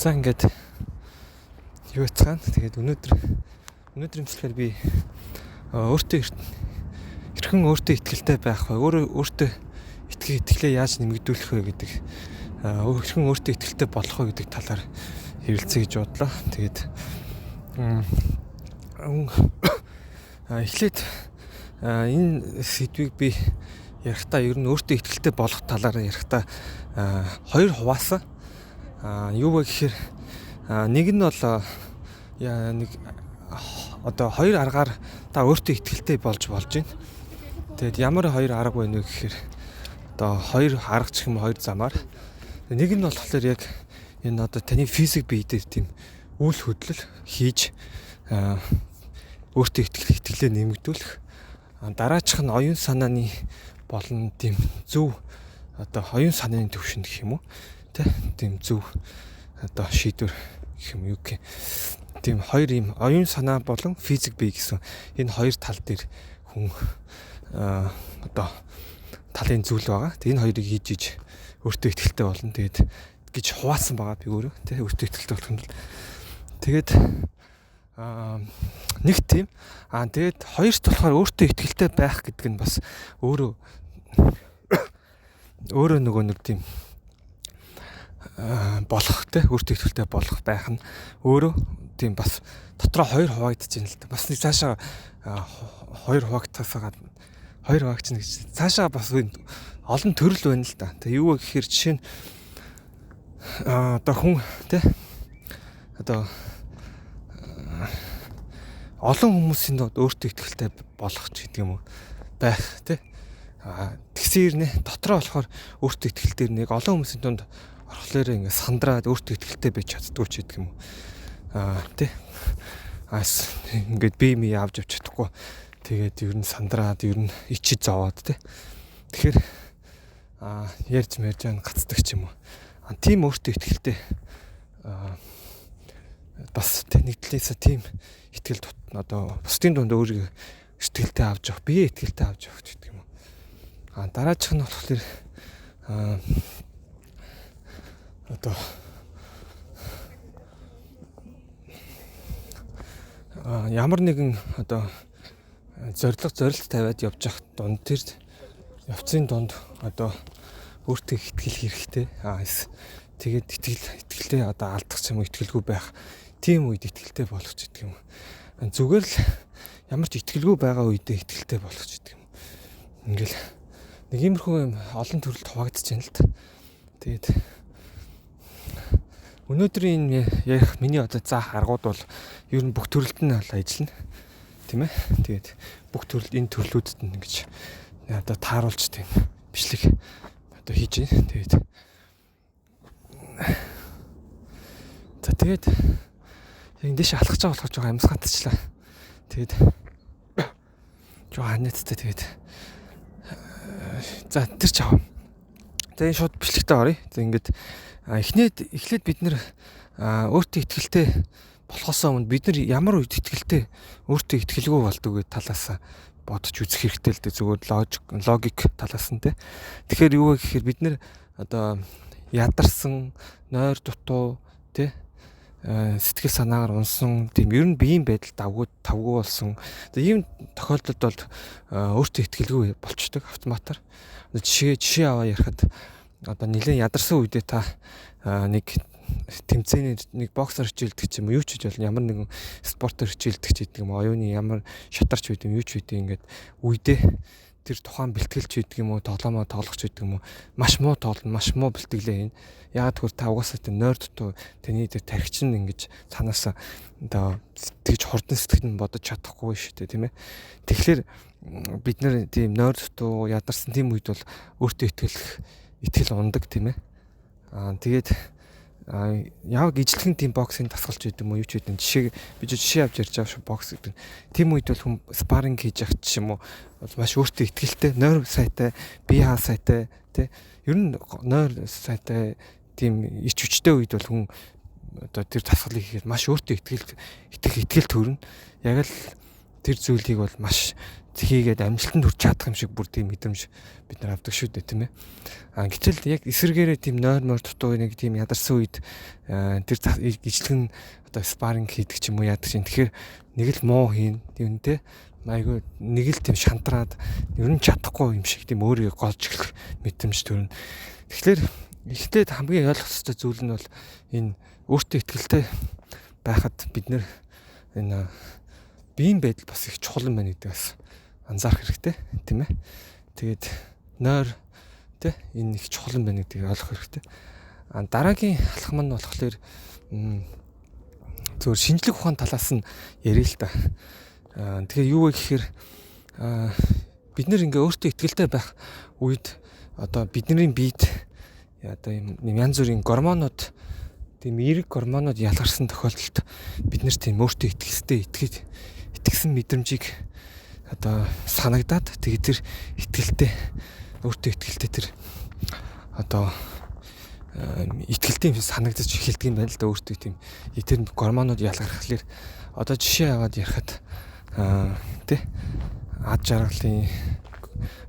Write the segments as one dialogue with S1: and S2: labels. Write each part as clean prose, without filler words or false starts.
S1: За ингээд юу яцгаана. Тэгээд өнөөдрийн мэтлэгээр би хэрхэн өөртөө итгэлтэй байх вэ? Өөртөө итгэлээ яаж нэмэгдүүлэх вэ гэдэг хэрхэн өөртөө итгэлтэй болох вэ гэдэг талаар ярилцъя гэж бодлоо. Тэгээд эхлээд энэ сэдвийг би ярихдаа ер нь өөртөө итгэлтэй болох талаар ярихдаа хоёр хуваасан. Юу вэ гэхээр нэг нь бол одоо хоёр аргаар та өөртөө итгэлтэй болж байна. Тэгээд ямар хоёр арга вэ гэхээр одоо хоёр арга ч юм хоёр замаар. Нэг нь болохоор яг энэ одоо таны физик бие дээр тийм үйл хөдлөл хийж өөртөө итгэлээ нэмэгдүүлэх. Дараачих нь оюун санааны болон тийм зөв одоо оюун санааны төвшин гэх юм уу? Тийм зөв одоо шийдвэр гэх юм юу гэх. Тийм хоёр юм оюун санаа болон физик бие гэсэн энэ хоёр тал дээр хүн одоо талын зүйл байгаа. Энэ хоёрыг хийж өөртөө итгэлтэй болно. Тэгээд гэж хуваасан байгаа би өөрөө өөртөө итгэлтэй болох юм бол. Тэгээд нэг тийм тэгээд хоёрт болохоор өөртөө итгэлтэй байх гэдэг нь бас өөрөө нөгөө нэг тийм болох өөртөө итгэлтэй болох байх нь өөрөө тийм бас дотроо хоёр хуваагдаж байна л да. Бас нэг цаашаа хоёр хуваагдсаасаа хоёр хуваагдчихна гэж цаашаа бас олон төрөл байна л да. Тэгээ юу вэ гэхээр жишээ нь одоо хүн одоо олон хүмүүсийн өөртөө итгэлтэй болох ч гэдэг юм уу байх тэгсээр нэ дотроо болохоор өөртөө итгэлтэй нэг олон хүмүүсийн дунд орхолоор ингээд сандраад өөртөө итгэлтэй байж чаддгүй ч гэдэг юм уу ингээд би авч чадахгүй тэгээд ер нь сандраад ер нь ичиж зовоод тэгэхээр ярьж мэрж гацдаг ч юм уу тийм өөртөө итгэлтэй бас нэг талаасаа тийм итгэл одоо бусдын дунд өөрийгөө итгэлтэй авч явах бие итгэлтэй авч явах гэдэг юм уу дараачих нь болохоор одоо ямар нэгэн одоо зорилт тавиад явж явах дунд тэр явцын дунд одоо өөртөө итгэл хэрэгтэй тэгээд итгэлтэй одоо алдах ч юм уу итгэлгүй байх тийм үед итгэлтэй болох ч гэдэг юм зүгээр л ямар ч итгэлгүй байгаа үедээ итгэлтэй болох ч гэдэг юм ингээл нэг иймэрхүү юм олон төрөлд хуваагдаж байна л та. Тэгээд өнөөдрийн ярих миний одоо заах аргууд бол ер нь бүх төрөлд нь ажиллана тийм ээ. Тэгээд бүх төрөлд энэ төрлүүдэд нь ингэж одоо тааруулж тийм бичлэг одоо хийж байна. Тэгээд эндээш алхаж байгаа болохоор жоо амьсгатчлаа. Тэгээд жоо ханацтай тэгээд за тэр ч аваа. За энэ шууд бичлэгтээ оръё. За ингээд эхлээд бид нэр өөртөө итгэлтэй болохоос өмнө бид нар ямар үед итгэлтэй өөртөө итгэлгүй болдог вэ талаас бодож үзэх хэрэгтэй л дээ зүгээр логик талаас нь Тэгэхээр юу вэ гэхээр бид нэр одоо ядарсан, нойр дутуу сэтгэл санаагаар унсан тийм ер нь биеийн байдал тавгүй болсон. Ийм тохиолдолд бол өөртөө итгэлгүй болчдөг автоматар. Жишээ аваа ярихад одоо нэлээд ядарсан үедээ та нэг тэмцээний нэг боксер хичээлдэг ч юм уу юу ч гэж болно ямар нэгэн спортоор хичээлдэг ч гэдэг юм оюуны ямар шатарч байд юм юу ч үедээ ингээд үедээ тэр тухайн бэлтгэлч гэдэг юм уу тоглоомоо тоглох ч гэдэг юм уу маш муу тоглоно маш муу бэлтгэлээ хийн. Яагаад гэвэл та угаасаа тэр нойр дутуу таны дээр тархич нь ингэж цаанаас одоо тэгж хурдан сэтгэл нь бодож чадахгүй шүү дээ тийм ээ. Тэгэхээр бид нэр тийм нойр дутуу ядарсан тийм үед бол өөртөө итгэл ундаг тийм ээ. Тэгээд яг ижлэхэн тийм боксинг тасгалж идэв юм уу юу ч үгүй жишээ авч ярьж байгаа шүү бокс гэдэг. Тийм үед бол хүн спарринг хийж явах ч юм уу маш өөртөө итгэлтэй нойр сайтай бие хаа сайтай ер нь нойр сайтай тийм ич хүчтэй үед бол хүн одоо тэр тасгалыг хийхэд маш өөртөө итгэл төрнө. Яг л тэр зүйлийг бол маш хийгээд амжилтанд хүрч чадах юм шиг бүр тийм мэдрэмж бид нар авдаг шүү дээ, тийм ээ. Гэтэл яг эсэргээрээ тийм нойр дутуу нэг тийм ядарсан үед тэр ижлэгэн одоо спарринг хийдэг ч юм уу яадаг чинь тэгэхээр нэг л муу хийн тиймтэй айгүй нэг л тийм шантраад ер нь чадахгүй юм шиг тийм өөрийгөө голж эхлэх мэдрэмж төрнө. Тэгэхээр эхлээд хамгийн ойлгох ёстой зүйл нь бол энэ өөртөө итгэлтэй байхад бид нэр энэ биеийн байдал бас их чухал юм байна гэдэг бас анзаарах хэрэгтэй, тийм ээ. Тэгээд нойр тэ энэ их чухал юм байна гэдгийг ойлгох хэрэгтэй. Дараагийн алхам нь болохоор зөвхөн шинжлэх ухааны талаас нь ярил л да. Тэгэхээр юу вэ гэхээр бид нэр ингээ өөртөө итгэлтэй байх үед одоо бидний биед одоо юм янз бүрийн гормонууд тийм эерэг гормонууд ялгарсан тохиолдолд бид нэр тийм өөртөө итгэсэн мэдрэмжийг одоо санагдаад тэгээд тэр өөртөө итгэлтэй тэр одоо итгэлтэй юм санагдаж эхэлдэг юм байна л да өөртөө тийм тэр гормонууд ялгархлаар одоо жишээ аваад ярихад тэ ад жаргалын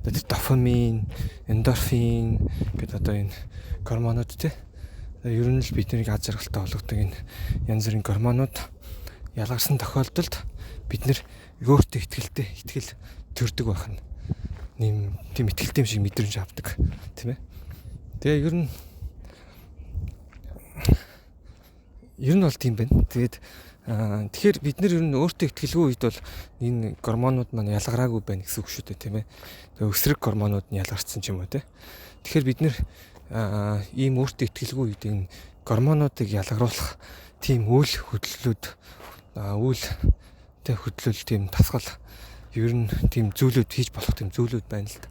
S1: тэр дофамин, эндорфин гэдэг одоо энэ гормонууд тэ ер нь л биднийг ад жаргалтай болгодог энэ янз бүрийн гормонууд ялгарсан тохиолдолд бид нэр өөртөө итгэл төрдөг байх нь тийм итгэлтэй юм шиг мэдрэмж авдаг тийм ээ. Тэгээ ер нь бол тийм байна. Тэгэхээр бид нэр ер нь өөртөө итгэлгүй үед бол энэ гормонууд маань ялгараагүй байна гэсэн үг шүү дээ тийм ээ. Тэгээ өсрэг гормонууд нь ялгарсан ч юм уу те. Тэгэхээр бид нэр ийм өөртөө итгэлгүй үед энэ гормонуудыг ялгаруулах тийм үйл хөдлөлүүд хөдлөл тийм тасгал ер нь тийм зүйлүүд хийж болох тийм зүйлүүд байна л да.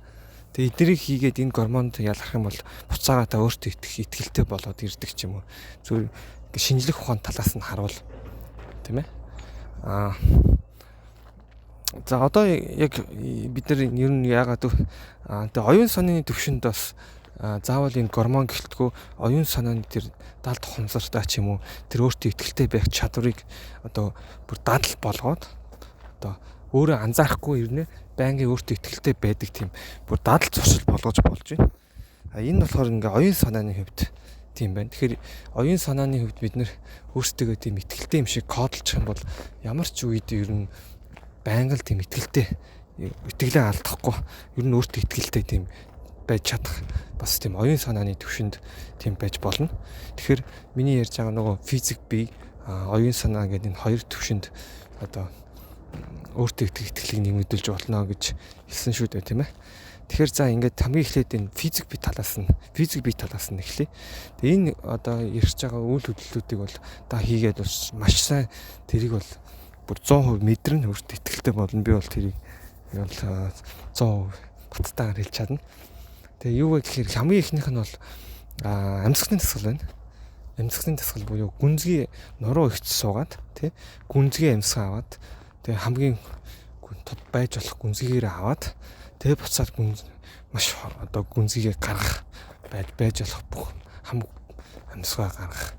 S1: Тэгээ эднийг хийгээд энэ гормонд ялгарх юм бол буцаага та өөртөө итгэлтэй болоод ирдэг ч юм уу. Зөв шинжлэх ухааны талаас нь харуул тийм ээ. За одоо яг бид нар ер нь яагаад тэгээ оюун санааны төвшөнд бас заавал энэ гормон гэлтгүү оюун санааны тэр далд хонсортой ч юм уу тэр өөртөө итгэлтэй байх чадварыг одоо бүр дадал болгоод одоо өөрөө анзаарахгүй ирнэ байнгын өөртөө итгэлтэй байдаг тийм бүр дадал зуршил болгож болж байна. Энэ болохоор ингээ оюун санааны хувьд тийм байна. Тэгэхээр оюун санааны хувьд бид нэр өөрсдөө тийм итгэлтэй юм шиг кодлчих юм бол ямар ч үед ер нь байнга л тийм итгэлээ алдахгүй ер нь өөртөө итгэлтэй тийм байж чадах бас тийм оюун санааны төвшөнд тийм байж болно. Тэгэхээр миний ярьж байгаа нөгөө физик бие оюун санаа гэдэг энэ хоёр төвшөнд одоо өөртөө итгэлийг нэмэгдүүлж болно гэж хэлсэн шүү дээ тийм ээ. Тэгэхээр за ингээд хамгийн эхлээд энэ физик бие талаас нь эхлэе. Тэгээ энэ одоо ярьж байгаа үйл хөдлөлүүдийг бол та хийгээд бас маш сайн тэрийг бол бүр 100% мэдэрнэ өөртөө итгэлтэй болно. Би бол тэрийг бол 100% баттайгаар хэлж чадна. Тэгээ юу вэ гэхээр хамгийн ихнийх нь бол амьсгалын дасгал байна. Амьсгалын дасгал буюу гүнзгий нуруу ихч суугаад тий гүнзгий амьсгаа аваад тэгээ хамгийн тод байж болох гүнзгийгээр аваад тэгээ буцаад маш одоо гүнзгийгээ гаргах байж болох бүх хамаг амьсгаа гаргах.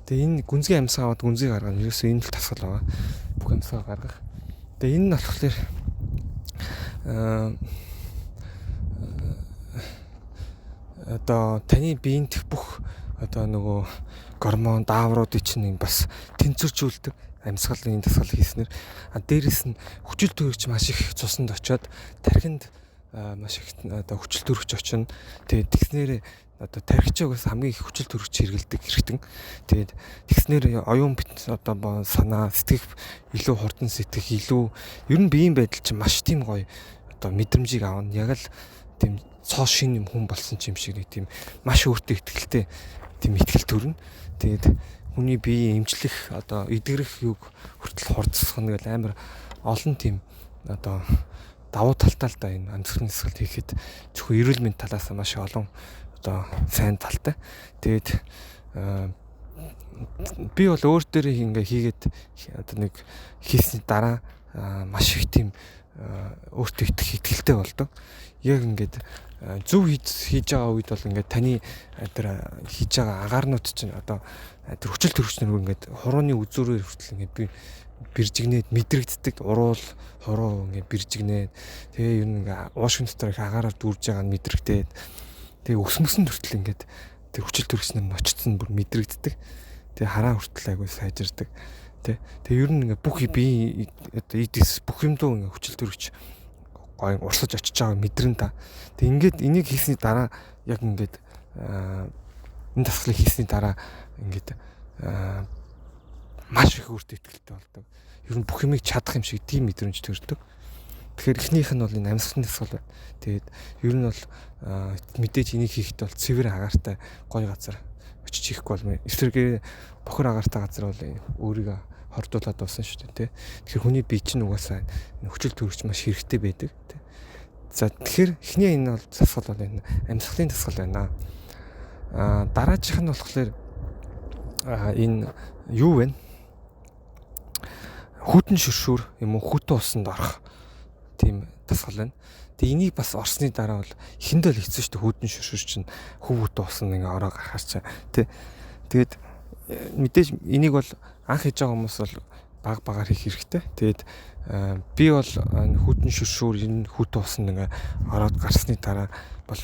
S1: Тэгээ энэ гүнзгий амьсгаа аваад гүнзгий гаргах нь ерөөсөө энэ л дасгал байгаа. Бүх амьсгаа гаргах. Тэгээ энэ нь болохоор одоо таны биеийн бүх одоо нөгөө гормон даавруудыг чинь бас тэнцвэржүүлдэг амьсгалын дасгал хийснээр дээрэс нь хүчил төрөгч маш их цуснд очиод тархинд маш их одоо хүчил төрөгч очино. Тэгээд тэгснээр одоо тархичаагаас хамгийн их хүчил төрөгч хэрэгэлдэг хэрэгтэн. Тэгээд тэгснээр оюун бит одоо санаа сэтгэх илүү хурдан сэтгэх илүү ер нь биеийн байдал чинь маш тийм гоё одоо мэдрэмжийг аавна. Яг л тийм цоо шин юм хүн болсон ч юм шиг нэг тийм маш өөртөө итгэлтэй тийм итгэл төрнө. Тэгээд хүний биеийн эмчлэх одоо эдгэрэх юг хүртэл хурцсах нэг амар олон тийм одоо давуу талтай л да энэ амьсгалын дасгал хийхэд зөвхөн эрүүл мэндийн талаас маш олон одоо сайн талтай. Тэгээд би бол өөр дээрээ ингээ хийгээд одоо нэг хийсний дараа маш их тийм өөртөө итгэлтэй болдог. Яг ингээд зөв хийж байгаа үед бол ингээд таны тэр хийж байгаа агаарнууд чинь одоо тэр хүчил төрөгчнөр ингээд хурууны үзүүрээр хүртэл ингээд би биржигнээд мэдрэгддэг, хуруу ингээд биржигнээд тэгээ ер нь ингээд уушгин дотор их агаараар дүүрж байгаа нь мэдрэгдээд тэгээ өсмөсөн хүртэл ингээд тэр хүчил төрөгчнөр нь очсон бүр мэдрэгддэг. Тэгээ хараа хүртэл айгуу сайжирдаг. Тэгээ ер нь ингээд бүх би одоо эдис бүх юмдөө ингээд хүчил төрөгч гой урсаж очиж байгааг мэдрэн та. Тэг ингээд энийг хийсний дараа яг ингээд энэ дасгалыг хийсний дараа ингээд маш их өөртөө итгэлтэй болдог. Ер нь бүх юмыг чадах юм шиг тийм мэдрэмж төрдөг. Тэгэхээр эхнийх нь бол энэ амьсгалын дасгал байна. Тэгээд ер нь бол мэдээж энийг хийхэд бол цэвэр агаартай гой газар очиж хийхгүй бол эсрэгээр бохор агаартай газар бол өөрийгөө хордуулаад басан шүү дээ, тий. Тэгэхээр хүний бие чинь угаасаа хүчил төрөгч маш хэрэгтэй байдаг, тий. За тэгэхээр эхний энэ бол дасгал бол энэ амьсгалын дасгал байна. Дараагийнх нь болохоор энэ юу вэ? Хүйтэн шүршүүр юм уу хүйтэн усанд орох тийм дасгал байна. Тэгээ энийг бас орсны дараа бол эхэндээ л хэцүү шүү дээ. Хүйтэн шүршүүр чинь хүүтэн усанд ингээ ороо гарахаар чаа, тий. Тэгээд мэдээж энийг бол анх хийж байгаа хүмүүс бол багаар хийх хэрэгтэй. Тэгээд би бол хүйтэн шүршүүр энэ хүйтэн усанд ингээ ороод гарсны дараа бол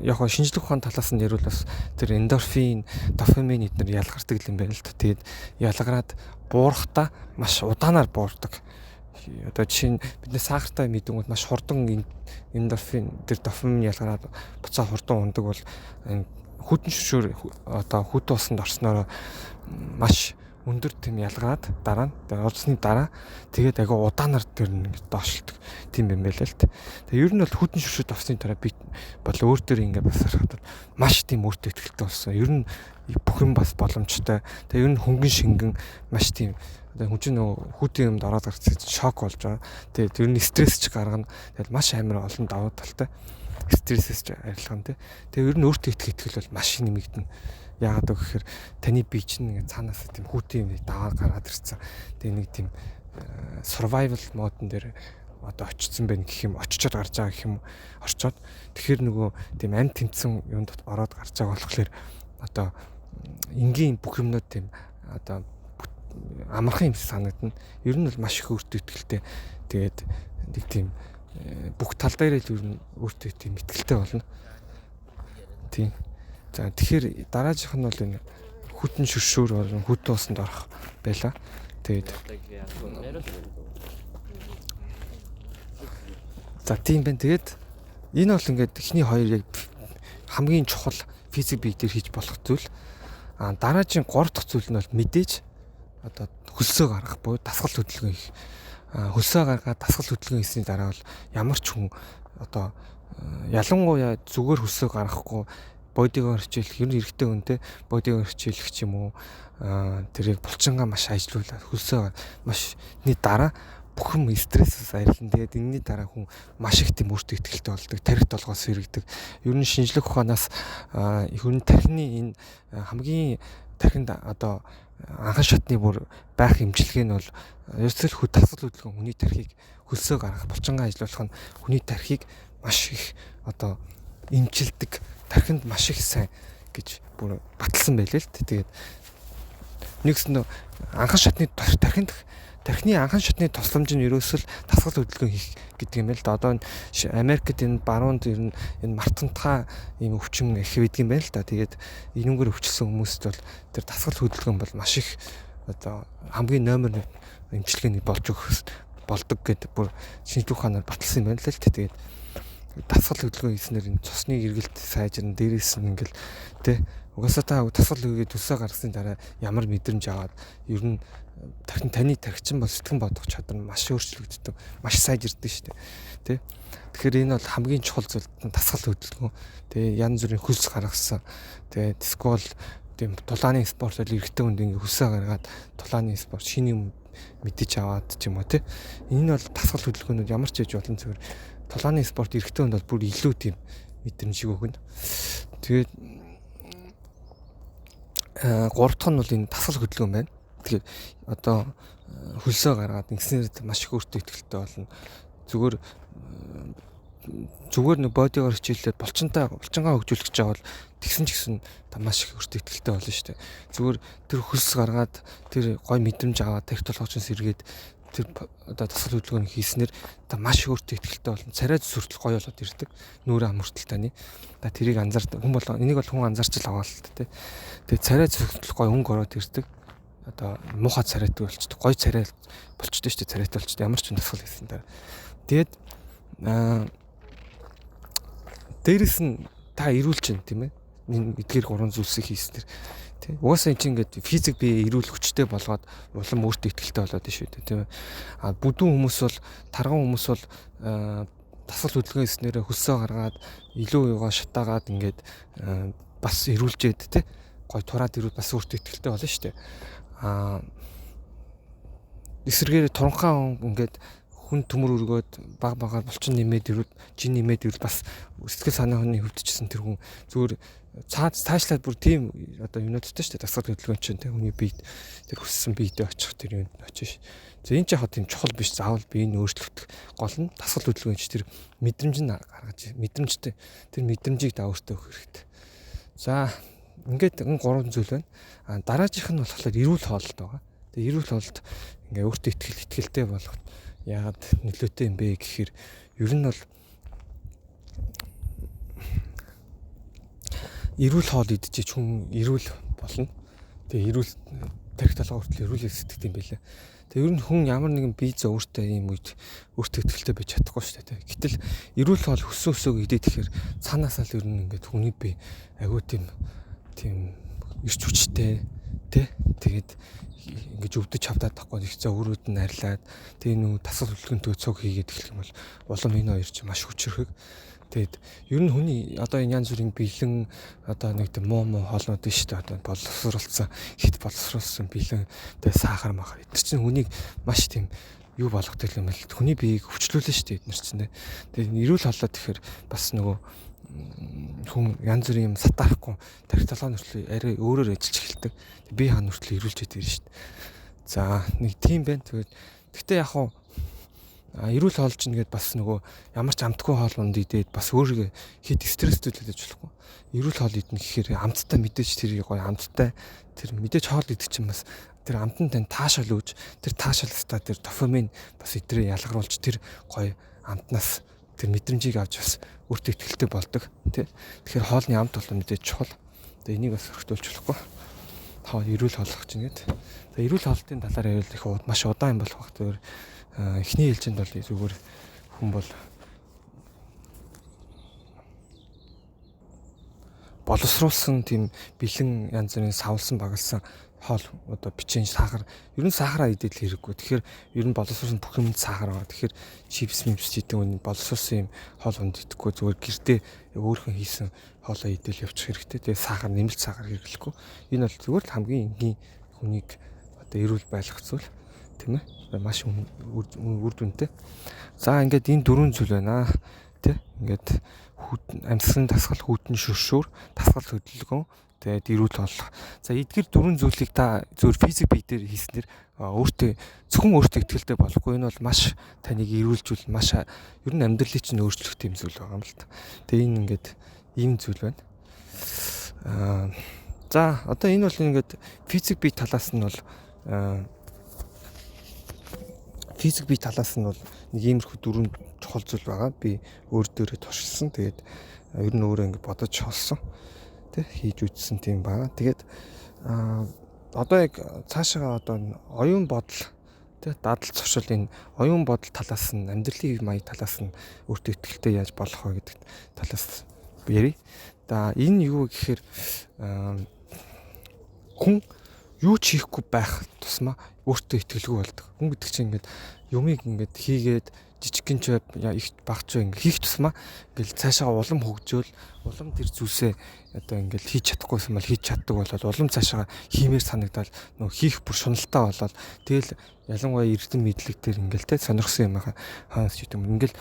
S1: яг хоо шинжлэх ухааны талаас нь ярил бас тэр эндорфин, дофамин эдгээр ялгардаг юм байна л та. Тэгээд ялгараад буурахтаа маш удаанаар буурдаг. Одоо жишээ нь бидний сахартай мэдэнгүүт маш хурдан эндорфин тэр дофамин ялгараад буцаа хурдан ундаг бол хүйтэн шүршүүр одоо хүйтэн усанд орсноор маш өндөр тийм ялгараад дараа нь орсны дараа тэгээд агай удаанаар тэр ингээд доошлдог тийм юм байл л та. Тэгээ ер нь бол хүйтэн шүршүүрт орсны дараа би бол өөр төр ингээд бас харахад маш тийм өөртөө итгэлтэй болсон. Ер нь бүх юм бас боломжтой. Тэгээ ер нь хөнгөн шингэн маш тийм одоо хүн чинь нөгөө хүүтийн юмд ороод гарцсан шок болж байгаа. Тэгээд ер нь стресс ч гаргана. Тэгээд маш амар олон давуу талтай. Стрессээс ч арилгана тий. Тэгээ ер нь өөртөө итгэл бол маш нэмэгдэнэ. Яагаад гэвэл таны бие чинь ингээ цаанаас тийм хүүтийн юм даваа гараад ирсэн. Тэгээ нэг тийм survival модон дээр одоо очсон байх гэх юм, очичод гарч байгаа гэх юм орчоод тэгэхээр нөгөө тийм амь тэмцэн юмд ороод гарч байгаа болохоор одоо энгийн бүх юмнууд тийм одоо амархан юм санагдана. Ер нь бол маш их өөртөө итгэлтэй. Тэгээд нэг тийм бүх тал дээр л ер нь өөртөө тийм итгэлтэй болно. Тийм. За тэгэхээр дараагийнх нь бол энэ хүйтэн шүршүүр болон хүйтэн усанд орох байла. Тэгээд за тийм байна. Тэгээд энэ бол ингээд эхний хоёр яг хамгийн чухал физик бие дээр хийж болох зүйл. Дараагийн 3 дахь зүйл нь бол мэдээж одоо хөлсөө гаргах буюу дасгал хөдөлгөөн хийх. Хөлсөө гаргаад дасгал хөдөлгөөн хийсний дараа бол ямар ч хүн одоо ялангуяа зүгээр хөлсөө гаргахгүй бодиго хичээлэх ер нь эрэгтэй хүнтэй бодиго хичээлэх ч юм уу тэрийг булчингаа маш ажилуулад хөлсөө машны дараа бүх юм стрессээс арилна. Тэгээд энэний дараа хүн маш их тийм өөртөө итгэлтэй болдог, тархи толгоос сэргийдэг. Ер нь шинжлэх ухаанаас ер нь тархины энэ хамгийн тархинд одоо анхан шатны бүр байх эмчилгээ нь бол ерөөсөө дасгал хөдөлгөөн хүний тархийг хөлсөө гаргах, булчингаа ажилуулах нь хүний тархийг маш их одоо эмчилдэг. Тархинд маш их сайн гэж бүр баталсан байлээ л. Тэгээд нэгсэн анхан шатны тархины анхан шатны тусламж нь ерөөсөө дасгал хөдөлгөөн хийх гэдэг юм л да. Одоо Америкт энэ баруунд ер нь энэ мартантхай ийм өвчин их байдаг юм байна л да. Тэгээд энүүгээр өвчлсөн хүмүүст бол тэр дасгал хөдөлгөөн бол маш их одоо хамгийн номер 1 эмчилгээний болж өгөх болдог гэдэг бүр шинжлэх ухаанаар баталсан юм байна л л. Тэгээд дасгал хөдөлгөөн хийснээр энэ цусны эргэлт сайжирна, дээрээс нь ингээл тэ угаасаа та дасгал хийгээд төсөө гаргасны дараа ямар мэдрэмж аваад ер нь таны тархичин бол сэтгэн бодох чадвар маш өөрчлөгддөг, маш сайжирдаг шүү дээ. Тэ. Тэгэхээр энэ бол хамгийн чухал зүйл дасгал хөдөлгөөн. Тэ янз бүрийн хөлс гаргасан. Тэ дисквол тийм тулааны спорт бол эрэгтэй хүнд ингээ хөлсөө гаргаад тулааны спорт шиний юм мэдэж аваад ч юм уу тэ. Энэ бол дасгал хөдөлгөөнүүд ямар ч хийж болон зүгээр тулааны спорт эрэгтэй хүнд бол бүр илүү тийм мэдрэмж өгнө. Тэгээд 3 дахь нь бол энэ дасгал хөдөлгөөн байна. Тэгэхээр одоо хөлсөө гаргаад ингэснээр маш их өөртөө итгэлтэй болно. зүгээр нэг бодигоор хичээлээд булчингаа хөгжүүлэх гэж байгаа бол тэгсэн ч гэсэн маш их өөртөө ихтэй болно шүү дээ. Зүгээр тэр хөлс гаргаад тэр гой мэдрэмж аваад тэр толгойч сэргээд тэр одоо дасгал хөдөлгөөнийг хийснээр маш их өөртөө ихтэй болно. Царай зүсртэл гоё болоод ирдэг. Нүүрээ амөртөл таны. Тэрийг энийг бол хүн анзаарч л аваа л та тий. Тэгээ царай зүсртэл гоё өнгө ороод ирдэг. Одоо муухай царайтай болчдөг. Гоё царай болчдөг шүү дээ. Царайтай болчдөг. Ямар ч юм дасгал хийсэн даа. Тэгээд дээрэс нь та ирүүл чинь тийм ээ. Эдгээр 3 зүйлсийг хийснээр тий. Угаасаа энэ чинь ингээд физик бие ирүүл хүчтэй болгоод улам өөртөө ихтэй болоод шүү дээ тийм ээ. Бүдүүн хүмүүс бол тарган хүмүүс бол дасгал хөдөлгөөн хийснээр хөлсөө гаргаад илүү юугаа шатаагаад ингээд бас ирүүлжээд тий. Гой тураад ирүүл бас өөртөө ихтэй болно шүү дээ. Эсрэгээр туранхаа ингээд хүн төмөр өргөөд багаар булчин нэмээд ирвэл жин нэмээд ирвэл бас сэтгэл санааны хөвдчихсэн тэр хүн зүгээр цаашлаад бүр тийм одоо юунуудтай шүү дээ дасгал хөдөлгөөн чинь тэр хүний бие тэр хүссэн биедээ очих тэр юунд очиж. За энэ ч яг тийм чухал биш заавал биеийг өөрчлөлтөх гол нь дасгал хөдөлгөөн чинь тэр мэдрэмж нь гаргаж мэдрэмжтэй тэр мэдрэмжийг да өөртөө өгөх хэрэгтэй. За ингээд энэ 3 зүйл байна. Дараагийнх нь болохоор эрүүл хооллолт байгаа. Тэгээ эрүүл хооллолт ингээ өөртөө итгэлтэй болгох яагаад нөлөөтэй юм бэ гэхээр ер нь бол эрүүл хоол идчихэж хүн эрүүл болно. Тэгээ эрүүл тарих талгаа хүртэл эрүүлээ сэтгэд юм байлаа. Тэгээ ер нь хүн ямар нэгэн бие зөө өөртөө юм үед өөртөө итгэлтэй байж чадахгүй шүү дээ. Гэтэл эрүүл хоол хөсөөсөө идэх тэгэхээр цаанаасаа л ер нь ингээд хүний бие агуу тийм эрч хүчтэй тий. Тэгээд ингэж өвдөж хавтаад тахгүй их за өрөөд нь арилаад тэгээ нүү дасгал хөдөлгөөнтэй цог хийгээд эхлэх юм бол улам энэ хоёр чинь маш хүчрэх. Тэгээд ер нь хүний одоо энэ янз бүрийн бэлэн одоо нэг тийм муу хоолнууд шүү дээ. Одоо боловсруулсан хит боловсруулсан бэлэн тэгээ сахар махар эдгээр чинь хүнийг маш тийм юу болгодог юм байна л. Хүний биеийг хөвчлүүлнэ шүү дээ эдгээр чинь. Тэгээд эрүүл хооллоо тэгэхээр бас нөгөө хүн янз бүрийн юм сатаахгүй тарих талааны хүртэл арай өөрөөр ажиллаж эхэлдэг. Би хаана хүртэл ирүүлжээд ирнэ шүү дээ. За нэг тийм байна. Тэгтээ яг хуу эрүүл хоол чинь гээд бас нөгөө ямар ч амтгүй хоолнд идээд бас өөрийгөө хэд стресстэй төлөж болохгүй. Эрүүл хоол идэх гэхээр амттай мэдээж тэр гоё амттай тэр мэдээж хоол идэх чинь бас тэр амтан тань таашаал үүж тэр таашаалстаа тэр дофамин бас идрээ ялгаруулж тэр гоё амтнаас тэр мэдрэмжийг авч бас өөртөө ихтэй болдог тий. Тэгэхээр хоолны амт бол мэдээж чухал. Тэгээ энийг бас өргөдүүлж болохгүй. Та эрүүл хооллох чинь гээд. За эрүүл хоолтын талаар ярил их маш удаан юм болох бах. Тэр эхний ээлжинд бол зүгээр хүн бол боловсруулсан тийм бэлэн янз бүрийн савлсан багалсан хоол одоо бичэн сахар ер нь сахараа идэл хэрэггүй. Тэгэхээр ер нь боловсруулсан бүх юмд сахар байгаа. Тэгэхээр чипс гэдэг нь боловсруулсан юм хоол унд идэхгүй зүгээр гэртээ өөрхөн хийсэн хоолоо идэл явчих хэрэгтэй. Тэгээ сахар нэмэлт сахар хэрэглэхгүй. Энэ бол зүгээр л хамгийн энгийн хүнийг одоо эрүүл байлгах зүйл тийм ээ. Маш үр дүнтэй. За ингээд энэ 4 зүйл байна тий. Ингээд амьсгалын дасгал, хүйтэн шүршүүр, дасгал хөдөлгөөн, тэгээд эрүүл хооллох. За эдгээр 4 зүйлийг та зөвхөн физик бие дээр хийснээр зөвхөн өөртөө ихтэй болохгүй. Энэ бол маш таныг эрүүлжүүл маш ер нь амьдралыг чинь өөрчлөх тийм зүйл байгаа юм л та. Тэгээ энэ ингээд ийм зүйл байна. За одоо энэ бол ингээд физик бие талаас нь бол нэг иймэрхүү 4 чухал зүйл байгаа. Би өөр дөрөө туршилсан. Тэгээд ер нь өөрөө ингэ бодож холсон. Тэ хийж үзсэн тийм байгаа. Тэгээд одоо яг цаашаа одоо оюун бодол тэ дадал зуршил энэ оюун бодол талаас нь амьдралын маяг талаас нь өөртөө ихтэй яаж болох вэ гэдэг талаас ярив. Энэ юу гэхээр хүн юу ч хийхгүй байх тусмаа өөртөө итгэлгүй болдог. Хүн гэдэг чинь ингээд юмыг ингээд хийгээд жижигхэн ч их багч ингээд хийх тусмаа ингээд цаашаа улам хөгжөөл улам тэр зүйлсээ одоо ингээд хийж чадахгүйсэн бол хийж чаддаг болоод улам цаашаа хиймээр санагдал нөө хийх бүр шуналтай болоод тэгэл ялангуяа эрдэм мэдлэг төр ингээд те сонирхсан юм хаа ч гэдэг юм ингээд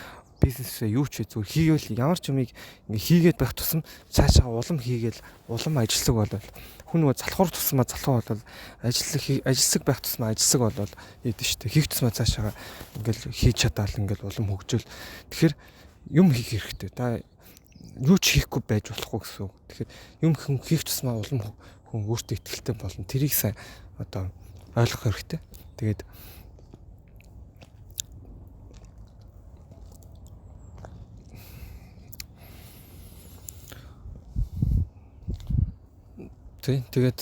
S1: бизнесээ юу ч зүгээр хийгээл ямар ч юмыг ингээ хийгээд байх тусам цаашаа улам хийгээл улам ажиллаг болол хүн нөгөө залхуур тусмаа залхуу болол ажилсаг байх тусмаа ажилсаг болол ийдэн штэ хийх тусмаа цаашаа ингээл хийж чадаал ингээл улам хөгжөөл тэгэхээр юм хийх хэрэгтэй та юу ч хийхгүй байж болохгүй гэсэн үг. Тэгэхээр юм хийх тусмаа улам хүн өөртөө ихтэй болно. Тэрийг сайн одоо ойлгох хэрэгтэй. Тэгээд тэгээд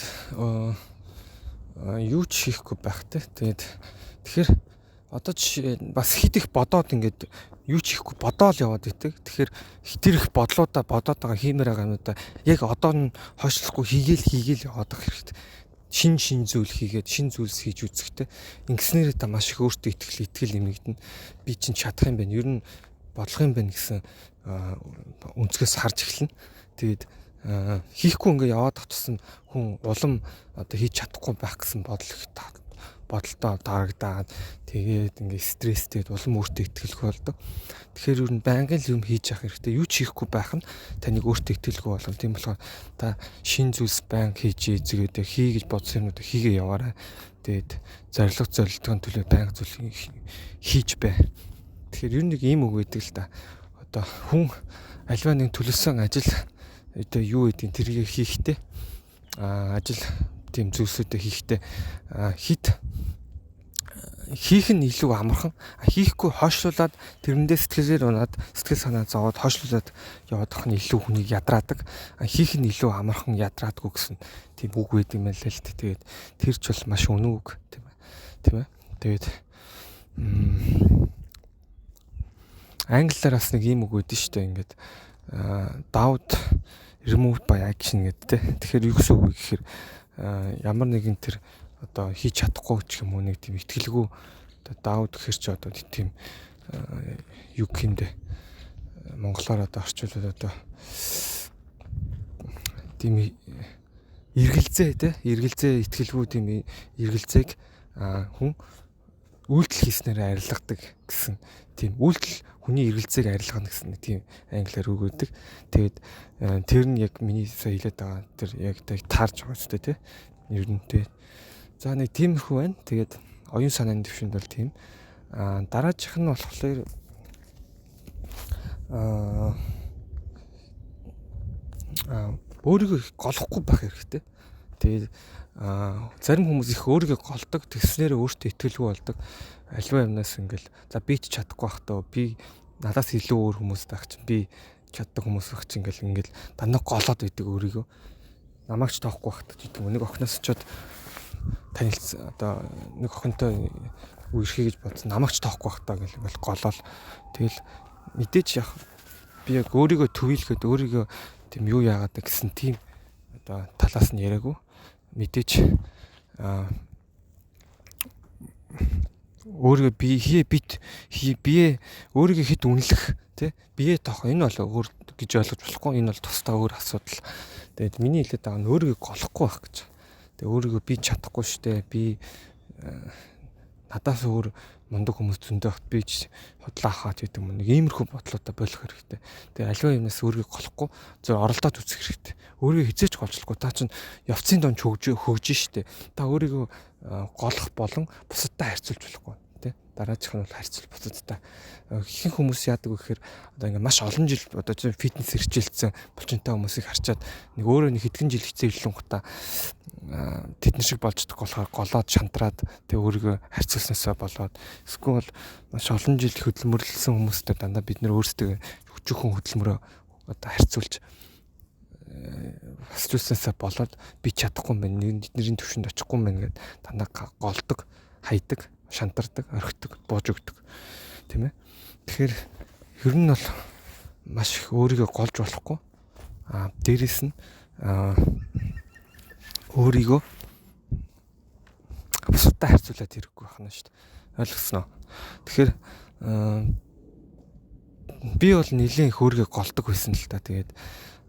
S1: юу ч хийхгүй байхтай. Тэгэхээр одоо жишээ бас хит их бодоод ингээд юу ч хийхгүй бодоол яваад идэг. Тэгэхээр хитэр их бодлуудаа бодоод байгаа хиймээр байгаа юмудаа яг одоо нь хойшлохгүй хийгээл яваад байгаа хэрэгтэй. Шин зүйл хийгээд шин зүйлс хийж үзэхтэй. Ингэснээрээ та маш их өөртөө итгэл нэмэгдэнэ. Би чинь чадах юм байна. Ер нь бодлох юм байна гэсэн өнцгөөс харж эхэлнэ. Тэгээд хийхгүй ингээ яваад тусам хүн улам одоо хийж чадахгүй байх гэсэн бодолтой дарагдаад тэгээд ингээ стресстэй улам өөртөө итгэлгүй болдог. Тэгэхээр ер нь байнгын л юм хийж явах хэрэгтэй. Юу ч хийхгүй байх нь таныг өөртөө итгэлгүй болгоно. Тийм болохоор та шин зүйлс байнга хийж зэгээд хий гэж бодсон юмудаа хийгээ яваарай. Тэгээд зорилгын төлөө байнга зүйл хийж бай. Тэгэхээр ер нь нэг ийм үг өгдөг л да. Одоо хүн альва нэг төлөвсөн ажил одоо юу гэдгийг тэрийг хийхдээ ажил тийм зүйлсүүдээ хийхдээ хийх нь илүү амархан хийхгүй хойшлуулад тэрэндээ сэтгэл санаа зовоод хойшлуулад явах нь илүү хүнийг ядраадаг хийх нь илүү амархан ядраадгүй гэсэн тийм үг байд юм л л тэгээд тэр ч бол маш үнэн үг тийм ээ тэгээд англиар бас нэг ийм үг өгдөн шүү дээ ингээд doubt removed by action гэдэг. Тэгэхээр юу гэсэн үг вэ гэхээр ямар нэгэн тэр одоо хийж чадахгүй ч юм уу нэг тийм итгэлгүй одоо doubt гэхэр чи одоо тийм юу гэмдэ монголоор одоо орчуулад одоо тийм эргэлзээ итгэлгүй тийм эргэлзээг хүн үйлдэл хийснээр арилгадаг гэсэн тийм үйлдэл хүний эргэлзээг арилгана гэсэн тийм англиар үг өгдөг. Тэгээд тэр нь яг миний сая хэлээд байгаа тэр яг таарч байгаа ч тийм ер нь тийм. За нэг тиймэрхүү байна. Тэгээд оюун санааны төвшөнд бол тийм. Дараачих нь болохоор өөрийгөө голохгүй байх хэрэгтэй. Тэгээд зарим хүмүүс их өөрийгөө голдог, тэгснээрээ өөртөө итгэлгүй болдог. Аливаа юмнаас ингээл за би ч чадахгүй байх таа. Би надаас илүү өөр хүмүүс байх чинь би чаддаг хүмүүс байх чинь ингээл дандаа голоод байдаг өөрийгөө. Намайг ч тоохгүй байх таа гэдэг юм. Нэг охиноос чод танилцсан одоо нэг охинтой үерхий гэж бодсон. Намайг ч тоохгүй байх таа гэл ингээл голоол. Тэгэл мэдээч яг би яг өөрийгөө төвөөлөхөд өөрийгөө тийм юу яагаад гэсэн тийм одоо талаас нь яриаггүй. Мэдээч өөрийгөө бие өөрийгөө хэд үнэлэх тий бие тоох энэ бол өөр гэж ойлгож болохгүй энэ бол тусдаа өөр асуудал. Тэгээд миний хэлээд байгаа нь өөрийгөө голохгүй байх гэж. Тэгээд өөрийгөө би чадахгүй штэ би надаас өөр мундаг хүмүүс зөндөө бат би ч худлаа хаад гэдэг юм нэг иймэрхүү бодлоотой болох хэрэгтэй. Тэгээ аливаа юмнаас өөрийгөө голохгүй зөв оролдоод үзэх хэрэгтэй. Өөрийгөө хизээч голчлохгүй та чинь явцын донд хөгжин штэ. Та өөрийгөө голох болон бусадтай харьцуулж болохгүй тий. Дараачих нь бол харьцуул бусадтай. Ихэнх хүмүүс яадаг вэ гэхээр одоо ингээ маш олон жил одоо фитнес хэрэгжүүлсэн булчинтай хүмүүсийг харчаад нэг өөрөө нэг хэдхэн жил хичээллэн гутаа тэдний шиг болждог болохоор голоод шантраад тэг өөрийгөө харьцуулснасаа болоод эсвэл маш олон жил хөдөлмөрлсөн хүмүүстэй дандаа бид нэр өөрсдөө өчүүхэн хөдөлмөрөө одоо харьцуулж хасчулснасаа болоод би чадахгүй юм байна. Эднэрийн төвшөнд очихгүй юм байна гэд дандаа голдог, хайдаг, шантардаг, орхидог, бууж өгдөг. Тийм ээ. Тэгэхээр ер нь бол маш их өөрийгөө голж болохгүй. Дээрээс нь өөрийгөө бусадтай харьцуулаад хэрэггүй байна шүү дээ. Ойлгосноо. Тэгэхээр би бол нэлийн их өөрийгөө голдог байсан л да. Тэгээд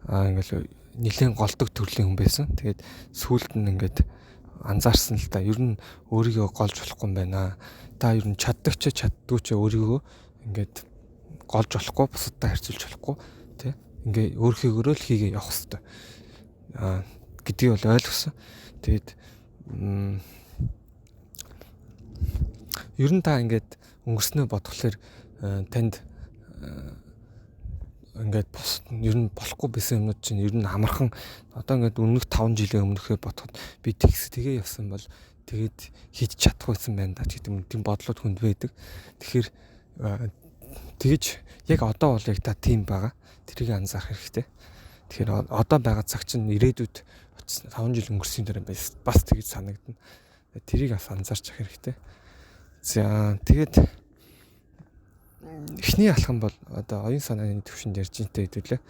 S1: ингээл нэлийн голдог төрлийн хүн байсан. Тэгээд сүүлд нь ингээд анзаарсан л да. Ер нь өөрийгөө голж болохгүй юм байна. Та ер нь чаддаг ч чаддгүй ч өөрийгөө ингээд голж болохгүй, бусадтай харьцуулж болохгүй тий. Ингээ өөрхийгөө л хийгээ явах хэрэгтэй. Гэдгийг бол ойлгосон. Тэгээд ер нь та ингээд өнгөрснөө бодглохлоор танд ингээд ер нь болохгүй байсан юмнууд чинь ер нь амархан одоо ингээд өмнөх 5 жилийн өмнөхөө бодоход би тэгээ явсан бол тэгээд хийж чадахгүй байсан байна да гэдэг юм. Тийм бодлоод хүнд байдаг. Тэгэхээр тэгэж яг одоо бол яг та тийм байгаа. Тэрийг анзаарах хэрэгтэй. Тэгэхээр одоо байгаа цаг чинь ирээдүйд 5 жил өнгөрсөн дараа бас тэгэж санагдана. Тэрийг бас анзаарч явах хэрэгтэй. За тэгээд эхний алхам бол одоо оюун санааны төвшөнд ярьж интэй хэдүүлээ.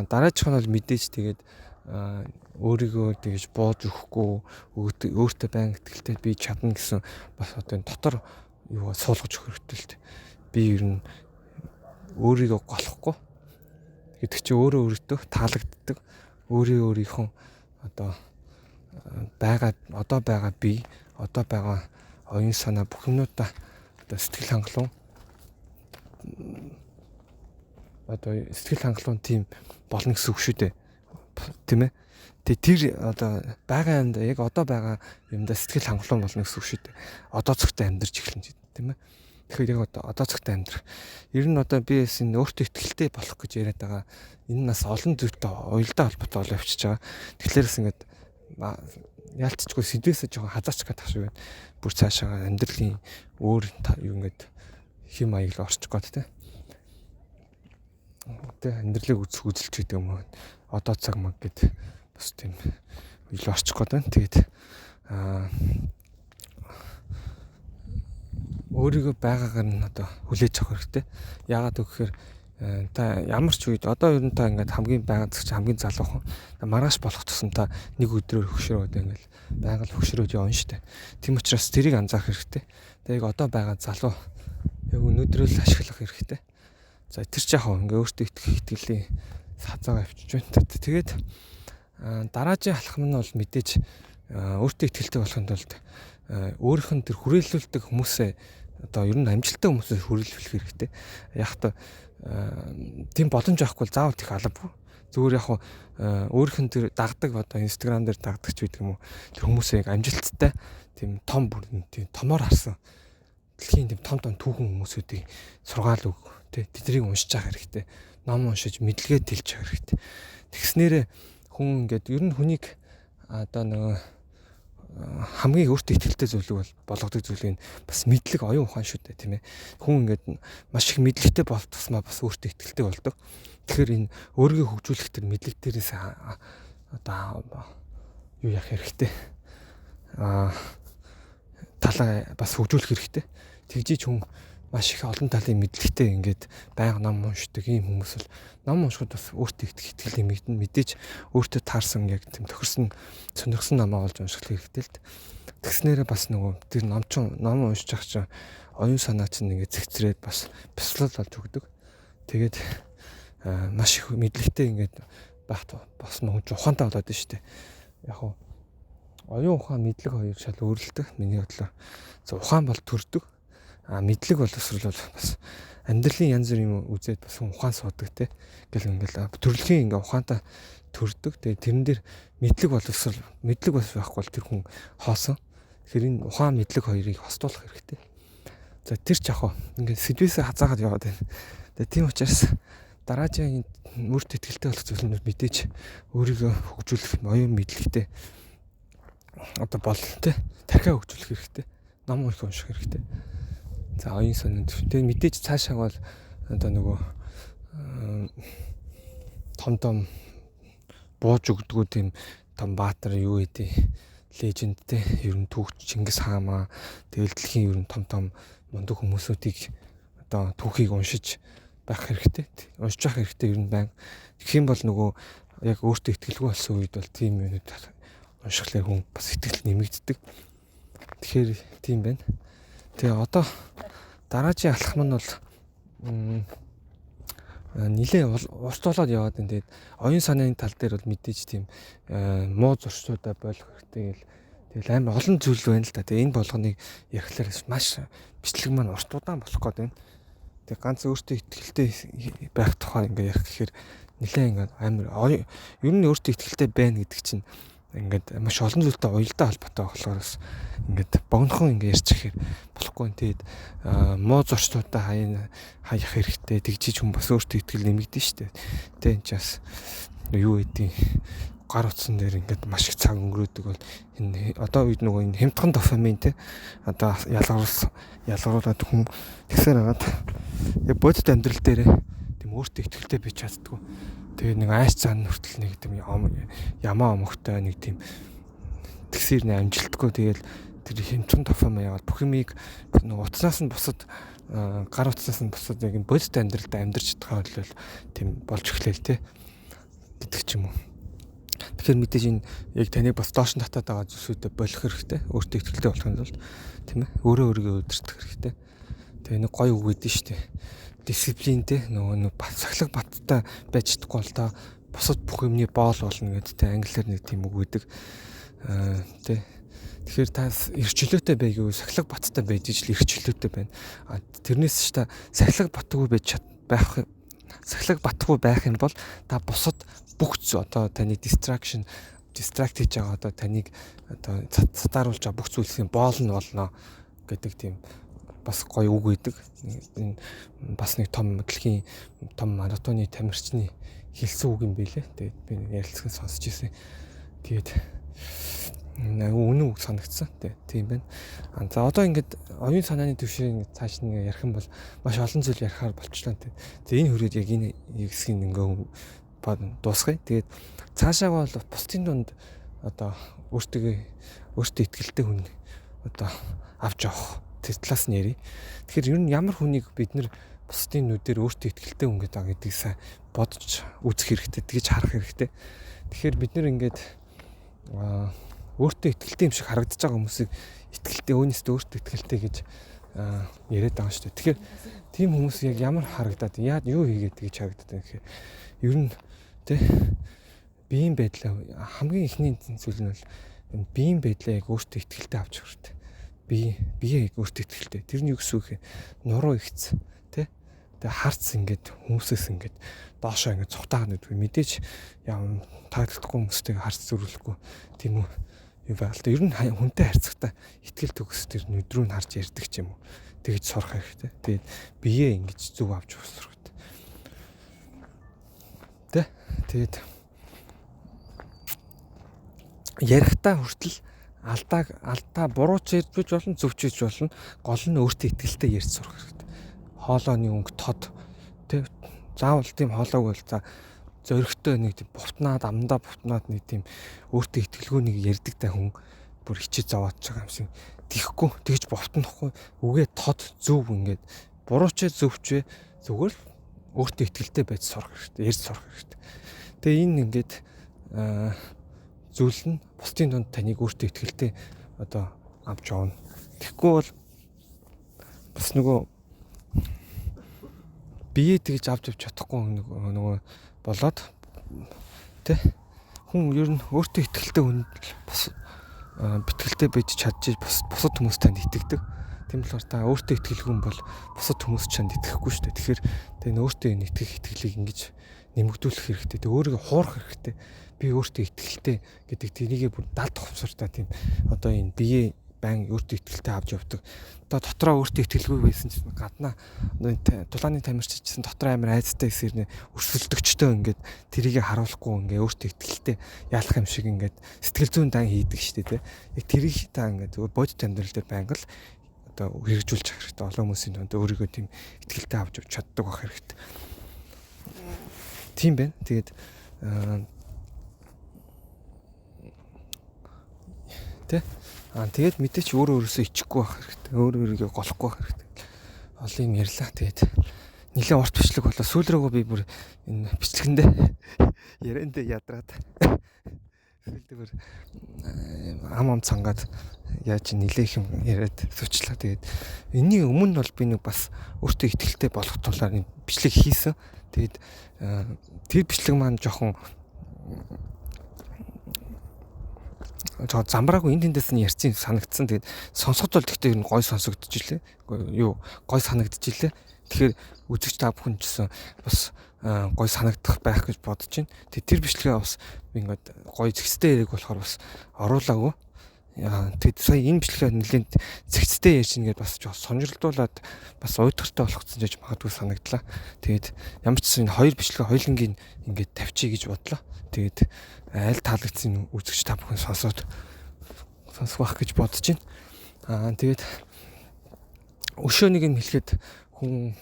S1: Дараачих нь бол мэдээж тэгээд өөрийгөө тэгж бууж өгөхгүй өөртөө байнга итгэлтэй би чадна гэсэн бас одоо дотор юу суулгаж өгөх хэрэгтэй. Би ер нь өөрийгөө голохгүй гэдэг чинь өөртөө таалагддаг. Өөрийнхөө одоо байгаа би одоо байгаа оюун санаа бүх юмудаа одоо сэтгэл хангалуун тийм болно гэсэн үг шүү дээ. Тийм ээ. Тэгээ тэр одоо байгаа юмд яг одоо байгаа юмдаа сэтгэл хангалуун болно гэсэн үг шүү дээ. Одоо цагтаа амьдарч эхэлнэ тийм ээ. Тэгэхээр яг одоо цагтаа амьдрах. Ер нь одоо би энэ өөртөө ихтэй болох гэж яриад байгаа. Энэ нас олон зүйлтэй уялдаа холбоотой болоо явчихж байгаа. Тэгэхээр бас ингээд яалтчгүй сэдвээсээ жоохон хазаач гад тах шиг байна. Бүр цаашаа амьдралын өөр юу ингээд хэм маяг орчих гээд тэ. Тэ амьдралыг үзэлж гэдэг юм уу. Одоо цаг маг гэд бас тийм илүү орчих гээд байна. Тэгээд өөрийгөө байгаагаар нь одоо хүлээж авах хэрэгтэй. Яагаад гэвэл та ямар ч үед одоо ер нь та ингээд хамгийн байгаль хамгийн залуухан маргааш болох тусам та нэг өдрөөр хөшрөөд ингээд байгаль хөшрөөд явна штэ. Тийм учраас тэрийг анзаарах хэрэгтэй. Тэгээ яг одоо байгаа залуу яг өнөөдрөө л ашиглах хэрэгтэй. За тэр ч яг ингээ өөртөө итгэлээ сазаагаа авчиж байна. Тэгээд дараагийн алхам нь бол мэдээж өөртөө итгэлтэй болохын тулд өөрийнх нь тэр хүрээлүүлдэг хүмүүсээ одоо ер нь амжилттай хүмүүсээ хүрээлүүлэх хэрэгтэй. Яг та тийм боломж авахгүй заавал тех албагүй. Зүгээр яг өөрийнх нь тэр дагдаг одоо Instagram дээр дагдаг ч гэдэг юм уу. Тэр хүмүүсээ яг амжилттай тийм том бүр тийм томоор харсан дэлхийн тийм том түүхэн хүмүүсүүдийг сургаал өг тий тэднийг уншиж авах хэрэгтэй. Ном уншиж мэдлэгээ тэлж авах хэрэгтэй. Тэгснээрээ хүн ингээд ер нь хүнийг одоо нөгөө хамгийн өөртөө итгэлтэй зүйлэг болгодог зүйлийг бас мэдлэг оюун ухаан шүү дээ тийм ээ. Хүн ингээд маш их мэдлэгтэй бол тусмаа бас өөртөө итгэлтэй болдог. Тэгэхээр энэ өөрийгөө хөгжүүлэх төр мэдлэг дээрээс одоо юу яах хэрэгтэй. Талаа бас хөгжүүлэх хэрэгтэй. Тэгжиж хүн маш их олон талын мэдлэгтэй ингээд байнга ном уншдаг ийм хүмүүс бол ном уншихад бас өөртөө итгэл мэдээж өөртөө таарсан яг тийм тохирсон сонирхсан номоо олж унших хэрэгтэй л. Тэгснээрээ бас нөгөө тэр ном уншиж ах чинь оюун санаа чинь ингээд зэгцрээд бас бясалгал болж өгдөг. Тэгээд маш их мэдлэгтэй ингээд багт бас мөнгө ухаантай болоод байна шүү дээ. Яг нь оюун ухаан мэдлэг хоёр шал өөрлөлтөө миний бодлоор. За ухаан бол төрдөг. Мэдлэг бол бас амьдралын янз бүрийн юм үзээд бас ухаан суудаг те. Ингээл төрөлхийн ингээ ухаантай төрдөг. Тэгээ тэрэн дээр мэдлэг бол байхгүй бол тэр хүн хоосон. Тэгэхээр энэ ухаан мэдлэг хоёрыг хостуулах хэрэгтэй. За тэр ч яг ингээ сэдвээсээ хазаагаад яваад байна. Тэгээ тийм учраас дараагийн өөртөө итгэлтэй болох зүйлүүд мэдээж өөрийгөө хөгжүүлэх оюун мэдлэгтэй одоо бол те тархиа хөгжүүлэх хэрэгтэй. Ном унших хэрэгтэй. За оюун санаанд тэгээ мэдээж цаашаа бол одоо нөгөө том бууж өгдгүү тийм том баатар юу гэдэг лежендтэй ер нь түүх Чингис хаан тэгэл дэлхийн ер нь том мундаг хүмүүсүүдийг одоо түүхийг уншиж байх хэрэгтэй. Уншиж байх хэрэгтэй ер нь байна. Тэгэх юм бол нөгөө яг өөртөө итгэлгүй болсон үед бол тийм юмнууд уншихлаар хүн бас итгэл нэмэгддэг. Тэгэхээр тийм байна. Тэгээ одоо дараагийн алхам нь бол нилээ урт болоод яваад байна. Тэгээд оюун санааны тал дээр бол мэдээж тийм муу зуршуудаа болох хэрэгтэй. Тэгэл амар олон зүйл байна л да. Тэгээ энэ болгоныг ярихлаар маш бичлэг маань урт удаан болох гээд байна. тэг ганц өөртөө итгэлтэй байх тухай ингээ ярих гэхээр нэлээ ингээ амар ер нь өөртөө итгэлтэй байна гэдэг чинь ингээд маш олон зүйлтэй уялдаа холбоотой болохоор бас ингээд богинохон ингээ ярьж ихээр болохгүй. Тэгээд муу зуршлуудаа хаях хэрэгтэй. Тэгжиж хүн бас өөртөө итгэл нэмэгдэн штэ. Тэ энэ ч бас юу гэдэг гар утсан дээр ингээд маш их цаг өнгөрөөдөг бол энэ одоо үед нөгөө энэ хямдхан дофамин те одоо ялгаруулад хүн тэгсээр хагаад яг бодит амьдрал дээр тийм өөртөө итгэлтэй бич чаддгүй. Тэгээ нэг айс цаана хүртэл нэг тийм ямаа омогтой нэг тийм тэгсэрний амжилтгүй тэгэл тэр хямдхан дофамин яваад бүх юмыг нөгөө утаснаас нь бусад гар утаснаас нь бусад яг бодит амьдралд амьдарч чадхаа бол тийм болж эхлэв те гэдэг ч юм уу. Тэгэхээр мэдээж энэ яг таныг бас доош нь татаад байгаа зүйлсүүдэд болох хэрэгтэй. Өөртөө итгэлтэй болохын тулд тийм ээ. Өөрийгөө удирдах хэрэгтэй. Тэгээ нэг гоё үг гэдэг нь шүү дээ. Дисциплинтэй нөгөө сахилга баттай байж чадахгүй бол та бусад бүх юмний боол болно гэдэг те англиар нэг тийм үг гэдэг. Тэ. Тэгэхээр та эрхчлөөтэй байгүй сахилга баттай байж ижил эрхчлөөтэй байна. Тэрнээс ч та сахилга батгүй сахилга батгүй байх юм бол та бусад бүх одоо таны distract хийж байгаа одоо таныг одоо цатааруулж байгаа бүх зүйлсийн боол нь болно гэдэг тийм бас гоё үг өгдөг. Энэ бас нэг дэлхийн том маратоны тамирчны хэлсэн үг юм байлээ. Тэгээд би ярилцсан сонсч ирсэн. Тэгээд үнэн үг санагдсан. Тийм байна. За одоо ингээд оюун санааны төвшин цааш нэг ярих юм бол маш олон зүйл ярихаар болчихлоо. Тэгээд энэ хүрээд яг энэ хэсгийг ингээ дуусгая. Тэгээд цаашаа бол бусдын дунд одоо өөртөө итгэлтэй хүн одоо авч явах тэр талаас нь ярив. Тэгэхээр ер нь ямар хүнийг бид нэр бусдын нүдээр өөртөө итгэлтэй хүн гэдэг сайн бодож үзэх хэрэгтэй, тэгж харах хэрэгтэй. Тэгэхээр бид нэр ингээд өөртөө итгэлтэй юм шиг харагдаж байгаа хүмүүсийг итгэлтэй өөрөөсөө өөртөө итгэлтэй гэж яриад байгаа шүү дээ. Тэгэхээр тийм хүмүүс яг ямар харагдаад юу хийгээд тэгж харагдаад байна гэхээр ер нь тэ биеийн байдлаа хамгийн ихний зүйл нь бол биеийн байдлаа яг өөртөө итгэлтэй авч хэрэгтэй. Бие яг өөртөө итгэлтэй. Тэр нь юу гэсэн үг вэ? Нуруу ихц тэ харц ингээд хүмүүсээс ингээд доошоо ингээд цухтаагаад нэгдвэ мэдээж таалагдахгүй хүмүүстэйг харц зөрүүлэхгүй тийм үү юу байгаад ер нь хүнтэй харьцахтаа итгэл төгс тэр нүдрүү нь харж ярьдаг ч юм уу тэгж сурах хэрэгтэй. Тэгээд бие ингэж зүв авч сурах хэрэгтэй. Тэ тэгээд ярихтаа хүртэл алдаа бурууч ярьж болно зөвч ярьж болно. Гол нь өөртөө итгэлтэй ярьж сурах хэрэгтэй. Хоолойны өнгө тод тэ заавал тийм хоолойг бол за зөрөгтэй нэг тийм амдаа бутнаад нэг тийм өөртөө итгэлгүй нэг ярьдаг та хүн бүр хичээ зовоож байгаа юм шиг тийхгүй тэгж бовтнохгүй үгээ тод зөв ингээд бурууч зөвч зүгээр л өөртөө итгэлтэй байж сурах хэрэгтэй. Ярьж сурах хэрэгтэй. Тэгээ энэ ингээд зүйл нь бусдын дунд таныг өөртөө итгэлтэй одоо авч явна. Тэгэхгүй бол бас нөгөө бие тэгж авч чадахгүй нөгөө болоод тэ хүн ер нь өөртөө итгэлтэй хүн бас битгэлтэй байж чадчих бусад хүмүүс танд итгэдэг. Тийм болохоор та өөртөө итгэлгүй бол бусад хүмүүс чанд итгэхгүй шүү дээ. Тэгэхээр тэгээ өөртөө энэ итгэлийг ингэж нэмэгдүүлэх хэрэгтэй. Тэг өөрийгөө хуурах хэрэгтэй. Би өөртөө итгэлтэй гэдэг тэрийгээ бүр далд хувцартаа тийм одоо энэ бие байн өөртөө итгэлтэй авч явдаг. Одоо дотроо өөртөө итгэлгүй байсан ч гаднаа тулааны тамирчижсэн дотроо амар айцтай эсэрнэ өрсөлдөгчтэй ингээд тэрийгээ харуулахгүй ингээ өөртөө итгэлтэй яалах юм шиг ингээд сэтгэл зүйн дан хийдэг штэ тэ. Яг тэрийг та ингээд бодит амьдрал дээр байнга л одоо хэрэгжүүлж авах хэрэгтэй. Олон хүмүүсийн дунд өөрийгөө тийм итгэлтэй авч явж чаддаг байх хэрэгтэй. Тийм байна. Тэгээд тэгээд мэдээч өөрөөсөө ичихгүй байх хэрэгтэй. Өөрийгөө голохгүй байх хэрэгтэй. Олон юм ярьлаа. Тэгээд нэлээд урт бичлэг болоо. Сүүл рүүгээ би бүр энэ бичлэгэндээ яриандаа ядраад сүүлдгээр ам цангаад яаж нэлээх юм яриад суучлаа. Тэгээд энэний өмнө бол би нэг бас өөртөө итгэлтэй болох тулаар нэг бичлэг хийсэн. Тэгээд тэр бичлэг маань жоохон замбраагүй энэ тэндээс нь ярьцیں санагдсан. Тэгээд сонсоход бол гэхдээ ер нь гой сонсогдож илээ. Юу гой санагдаж илээ. Тэгэхээр үзэгч та бүхэн ч гэсэн бас гой санагдах байх гэж бодож байна. Тэгээд тэр бичлэгээ бас ингээд гой зэгцтэй яриг болохоор бас оруулаагүй. Тэгэд сая энэ бичлэгээ нэлээд зэгцтэй ярьж ингээд бас сонирхолтуулаад бас уйдгартай болгоцсон гэж магадгүй санагдлаа. Тэгээд ямар ч гэсэн хоёр бичлэгээ хоёулангийн ингээд тавьчих гэж бодлоо. Тэгээд аль таалагдсан үзэгч та бүхэн сонсох байх гэж бодож байна. Тэгээд өшөөнийг нь хэлэхэд хүн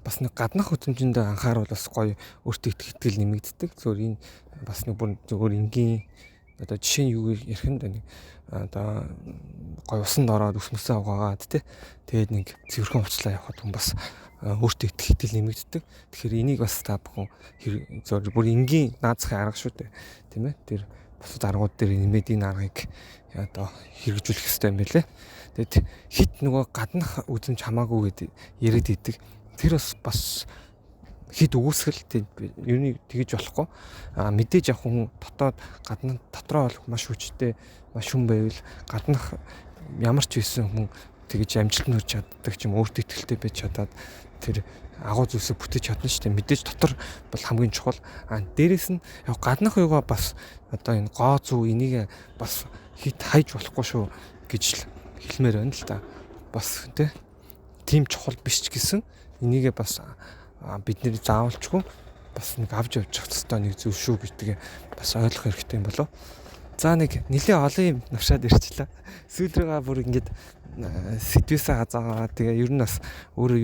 S1: бас нэг гаднах хөдөлмөнд анхаарал бас гоё өөртөө итгэл нэмэгддэг. Зөвхөн энэ бас нэг бүр зөвхөн энгийн одоо жишээ нь юу ярих юм да нэг одоо гоё усанд ороод өсмөсөө угаагаад тэгээд нэг цэвэрхэн уцлаа явахад хүн бас өөртөө итгэл нэмэгддэг. Тэгэхээр энийг бас та бүхэн зөвхөн бүр энгийн наазахын арга шүү дээ. Тийм ээ. Тэр бусад аргууд дээр нэмээд энэ аргыг одоо хэрэгжүүлэх хэрэгтэй юм байлээ. Тэгээд хит нөгөө гаднах үзэмж хамаагүй гэдэг яриад идэг. Тэр бас хит үүсгэл ер нь тэгэж болохгүй. Мэдээж яг хүн дотроо бол маш хүчтэй, маш хүн байвал гаднах ямар ч байсан хүн тэгэж амжилт нүрч чаддаг ч юм өөртөө итгэлтэй байж чадаад тэр агуу зүйлсээ бүтээж чадна шүү дээ. Мэдээж дотор бол хамгийн чухал. Дээрээс нь яг гаднах юугаа бас одоо энэ гоо зүү энийг бас хит хайж болохгүй шүү гэж л хэлмээр байна л да. Бас тийм чухал биш ч гэсэн энийгээ бас бидний заавалчгүй бас нэг авч явж явах хэрэгтэй нэг зүйл шүү гэдгээ бас ойлгох хэрэгтэй юм болов. За нэг нэлээ олон юм навшаад ирчлээ. Сүүлрээгаа бүр ингээд сэдвээсээ хазаагаа тэгээ ер нь бас өөрөө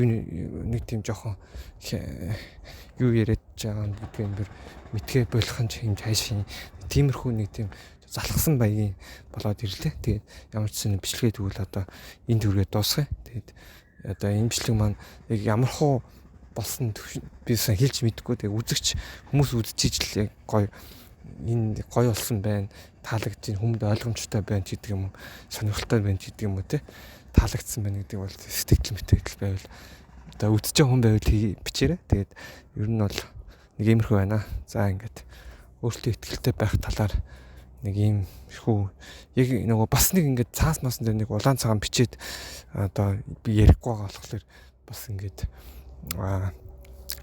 S1: нэг тийм жоохон юу яриад байгаа юм гэдгийг бүр мэдгээ болох юм хайшин тиймэрхүү нэг тийм залхсан баян болоод ирлээ. Тэгээд ямар ч зүйл бичлэгээ тэгвэл одоо энэ төргээ дуусгая. Тэгээд одоо энэ бичлэг маань яг ямар хуу болсон бийсэн хэлж мэдэхгүй. Тэгээд үзэгч хүмүүс үзчихэж л яг гоё энэ гоё болсон байна. Таалагдчих хүмүүд ойлгомжтой байна гэдэг юм уу, сонирхолтой байна гэдэг юм уу таалагдсан байна гэдэг бол сэтгэл мэтгэл байвал одоо үдчихэж хүн байвал бичээрэй. Тэгээд ер нь бол нэг иймэрхүү байна. За ингээд өөртөө итгэлтэй байх талаар нэг ийм хүү яг нөгөө бас нэг ингээд цаас масан дээр нэг улаан цагаан бичээд одоо би ярихгүй байгаа болохоор бас ингээд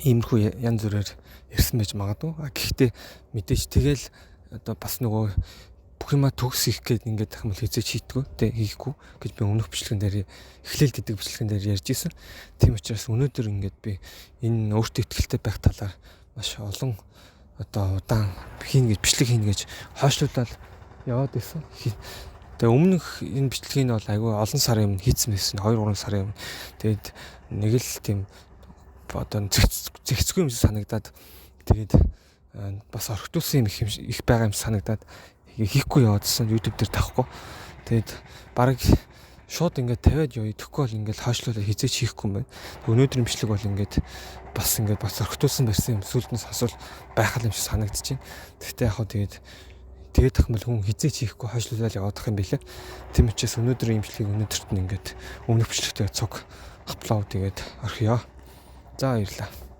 S1: иймэрхүү янз бүрээр ярьсан байж магадгүй. Гэхдээ мэдээж тэгэл одоо бас нөгөө бүх юма төгс их гээд ингээд дахин хязгаарч хийдгүү хийхгүй гэж би өмнөх бичлэгэн дээр эхлээл дэдэг бичлэгэн дээр ярьж исэн. Тийм учраас өнөөдөр ингээд би энэ өөртөө итгэлтэй байх талаар маш олон одоо удаан хийн гэж бичлэг хийн гэж хойшлуулаад яваад исэн. Тэгээ өмнөх энэ бичлэгийг бол айгүй олон сарын өмнө хийсэн байсан. 2-3 сарын өмнө. Тэгээд нэг л тийм одоо зэгцгүй юм санагдаад тэгээд бас орхитуулсан юм их байгаа юм санагдаад хийхгүй яваадсан YouTube дээр тавихгүй. Тэгээд баг шууд ингээд тавиад явъя. Тэгэхгүй бол ингээд хойшлуулаад хизээч хийхгүй юм байна. Өнөөдрийн бичлэг бол ингээд бас орхитуулсан байсан юм сүлднээс асуул байхал юм шиг санагдаж байна. Гэхдээ яг хаа тэгээд тахмал хүн хизээч хийхгүй хойшлуулаад яваадах юм билээ. Тийм учраас өнөөдрийн бичлэгийг өнөөдөрт нь ингээд өмнөх бичлэгтэй цуг аплоуд тэгээд орхиё. За баярлалаа.